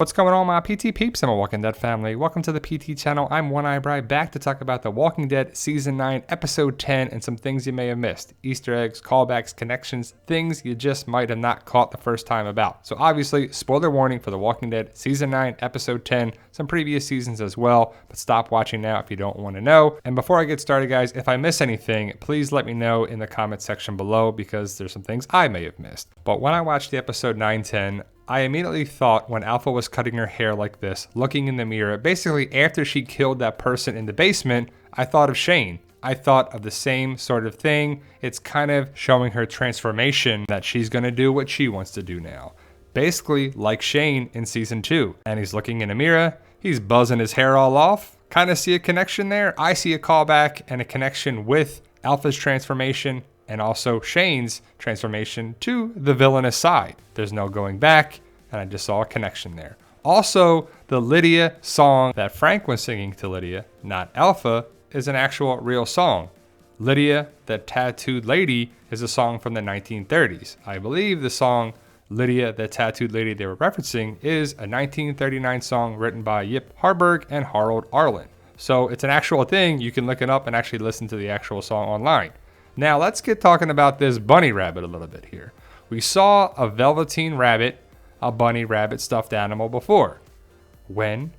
What's going on, my PT peeps and my Walking Dead family? Welcome to the PT channel. I'm One Eye Bri, back to talk about The Walking Dead Season 9, Episode 10, and some things you may have missed. Easter eggs, callbacks, connections, things you just might have not caught the first time about. So obviously, spoiler warning for The Walking Dead Season 9, Episode 10, some previous seasons as well, but stop watching now if you don't want to know. And before I get started, guys, if I miss anything, please let me know in the comment section below because there's some things I may have missed. But when I watched the episode 9-10, I immediately thought when Alpha was cutting her hair like this, looking in the mirror, basically after she killed that person in the basement, I thought of Shane. I thought of the same sort of thing. It's kind of showing her transformation that she's going to do what she wants to do now. Basically like Shane in season 2. And he's looking in a mirror, he's buzzing his hair all off. Kind of see a connection there. I see a callback and a connection with Alpha's transformation and also Shane's transformation to the villainous side. There's no going back, and I just saw a connection there. Also, the Lydia song that Frank was singing to Lydia, not Alpha, is an actual real song. Lydia, the Tattooed Lady, is a song from the 1930s. I believe the song Lydia, the Tattooed Lady they were referencing is a 1939 song written by Yip Harburg and Harold Arlen. So it's an actual thing. You can look it up and actually listen to the actual song online. Now let's get talking about this bunny rabbit a little bit here. We saw a velveteen rabbit, a bunny rabbit stuffed animal before. When,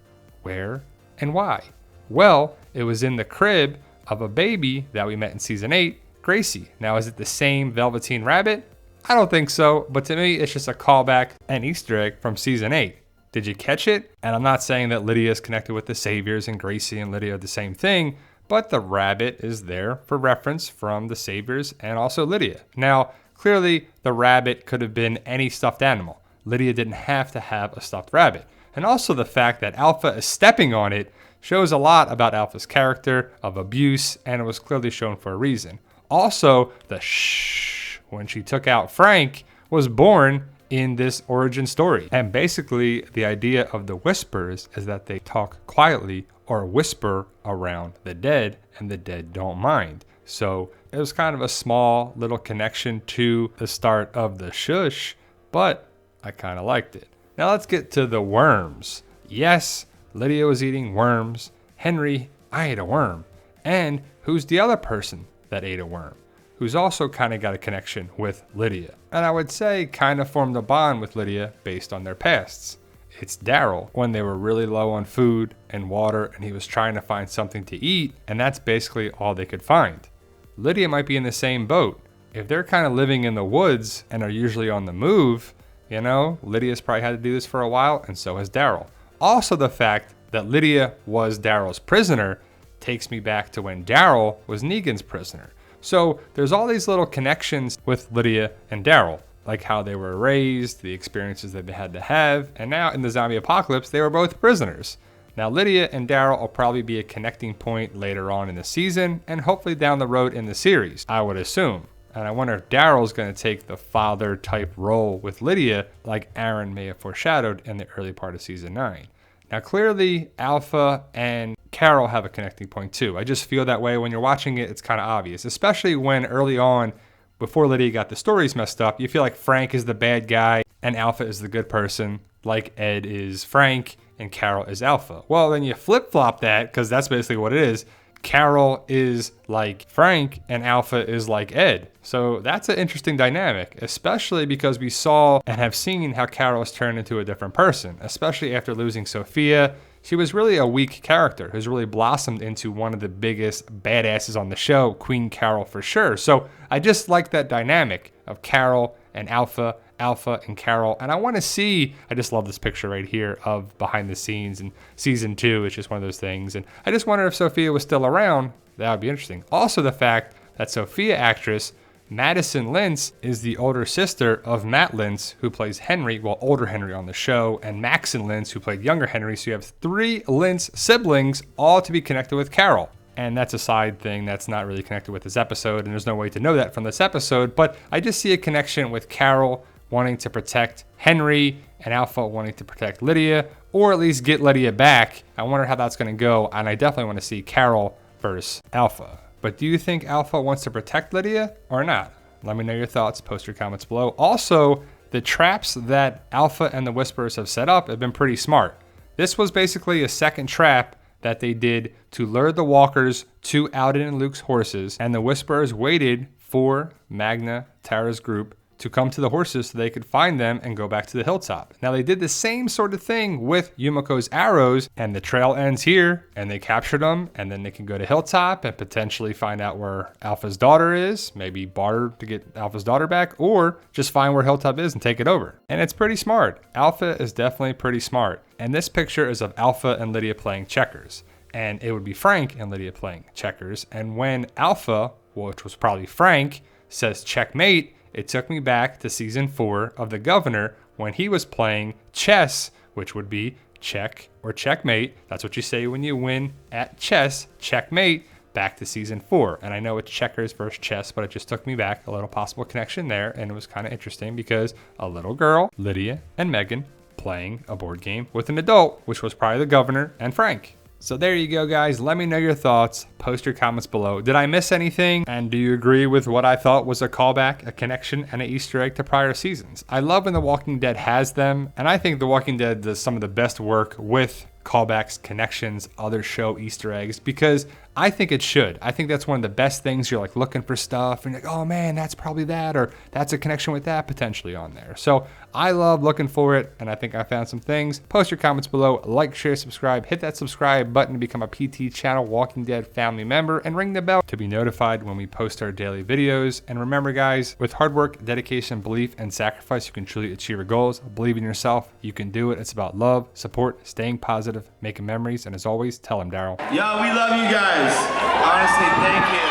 where, and why? Well, it was in the crib of a baby that we met in season 8, Gracie. Now is it the same velveteen rabbit? I don't think so, but to me it's just a callback and Easter egg from season 8. Did you catch it? And I'm not saying that Lydia is connected with the Saviors and Gracie and Lydia are the same thing, but the rabbit is there for reference from the Saviors and also Lydia. Now, clearly the rabbit could have been any stuffed animal. Lydia didn't have to have a stuffed rabbit. And also the fact that Alpha is stepping on it shows a lot about Alpha's character of abuse, and it was clearly shown for a reason. Also, the shh when she took out Frank was born in this origin story. And basically the idea of the whispers is that they talk quietly or whisper around the dead and the dead don't mind. So it was kind of a small little connection to the start of the shush, but I kind of liked it. Now let's get to the worms. Yes, Lydia was eating worms. Henry, I ate a worm. And who's the other person that ate a worm? Who's also kind of got a connection with Lydia. And I would say kind of formed a bond with Lydia based on their pasts. It's Daryl when they were really low on food and water and he was trying to find something to eat, and that's basically all they could find. Lydia might be in the same boat. If they're kind of living in the woods and are usually on the move, you know, Lydia's probably had to do this for a while, and so has Daryl. Also the fact that Lydia was Daryl's prisoner takes me back to when Daryl was Negan's prisoner. So there's all these little connections with Lydia and Daryl, like how they were raised, the experiences that they had to have, and now in the zombie apocalypse, they were both prisoners. Now Lydia and Daryl will probably be a connecting point later on in the season, and hopefully down the road in the series, I would assume. And I wonder if Daryl's going to take the father type role with Lydia, like Aaron may have foreshadowed in the early part of season 9. Now clearly Alpha and Carol have a connecting point too. I just feel that way when you're watching it, it's kind of obvious, especially when early on, before Lydia got the stories messed up, you feel like Frank is the bad guy and Alpha is the good person, like Ed is Frank and Carol is Alpha. Well, then you flip-flop that, because that's basically what it is. Carol is like Frank and Alpha is like Ed. So that's an interesting dynamic, especially because we saw and have seen how Carol has turned into a different person, especially after losing Sophia. She was really a weak character who's really blossomed into one of the biggest badasses on the show, Queen Carol for sure. So I just like that dynamic of Carol and Alpha, Alpha and Carol. And I want to see, I just love this picture right here of behind the scenes in season 2. It's just one of those things. And I just wonder if Sophia was still around. That would be interesting. Also the fact that Sophia actress Madison Lintz is the older sister of Matt Lintz, who plays Henry, well, older Henry on the show, and Maxon Lintz, who played younger Henry. So you have 3 Lintz siblings, all to be connected with Carol. And that's a side thing that's not really connected with this episode, and there's no way to know that from this episode. But I just see a connection with Carol wanting to protect Henry and Alpha wanting to protect Lydia, or at least get Lydia back. I wonder how that's going to go, and I definitely want to see Carol versus Alpha. But do you think Alpha wants to protect Lydia or not? Let me know your thoughts. Post your comments below. Also, The traps that Alpha and the Whisperers have set up have been pretty smart. This was basically a second trap that they did to lure the walkers to Alden and Luke's horses, and the Whisperers waited for Magna, Tara's group, to come to the horses so they could find them and go back to the hilltop. Now they did the same sort of thing with Yumiko's arrows, and the trail ends here, and they captured them, and then they can go to Hilltop and potentially find out where Alpha's daughter is, maybe barter to get Alpha's daughter back, or just find where Hilltop is and take it over. And it's pretty smart. Alpha is definitely pretty smart. And this picture is of Alpha and Lydia playing checkers. And it would be Frank and Lydia playing checkers. And when Alpha, which was probably Frank, says checkmate, it took me back to season 4 of The Governor when he was playing chess, which would be check or checkmate. That's what you say when you win at chess, checkmate, back to season 4. And I know it's checkers versus chess, but it just took me back, a little possible connection there. And it was kind of interesting because a little girl, Lydia and Megan, playing a board game with an adult, which was probably The Governor and Frank. So there you go, guys. Let me know your thoughts. Post your comments below. Did I miss anything? And do you agree with what I thought was a callback, a connection, and an Easter egg to prior seasons? I love when The Walking Dead has them, and I think The Walking Dead does some of the best work with callbacks, connections, other show Easter eggs, because I think it should. I think that's one of the best things. You're like looking for stuff and you're like, oh man, that's probably that, or that's a connection with that potentially on there. So I love looking for it, and I think I found some things. Post your comments below, like, share, subscribe, hit that subscribe button to become a PT channel Walking Dead family member, and ring the bell to be notified when we post our daily videos. And remember, guys, with hard work, dedication, belief, and sacrifice, you can truly achieve your goals. Believe in yourself. You can do it. It's about love, support, staying positive, making memories, and as always, tell them, Daryl. Yo, we love you guys. Honestly, thank you.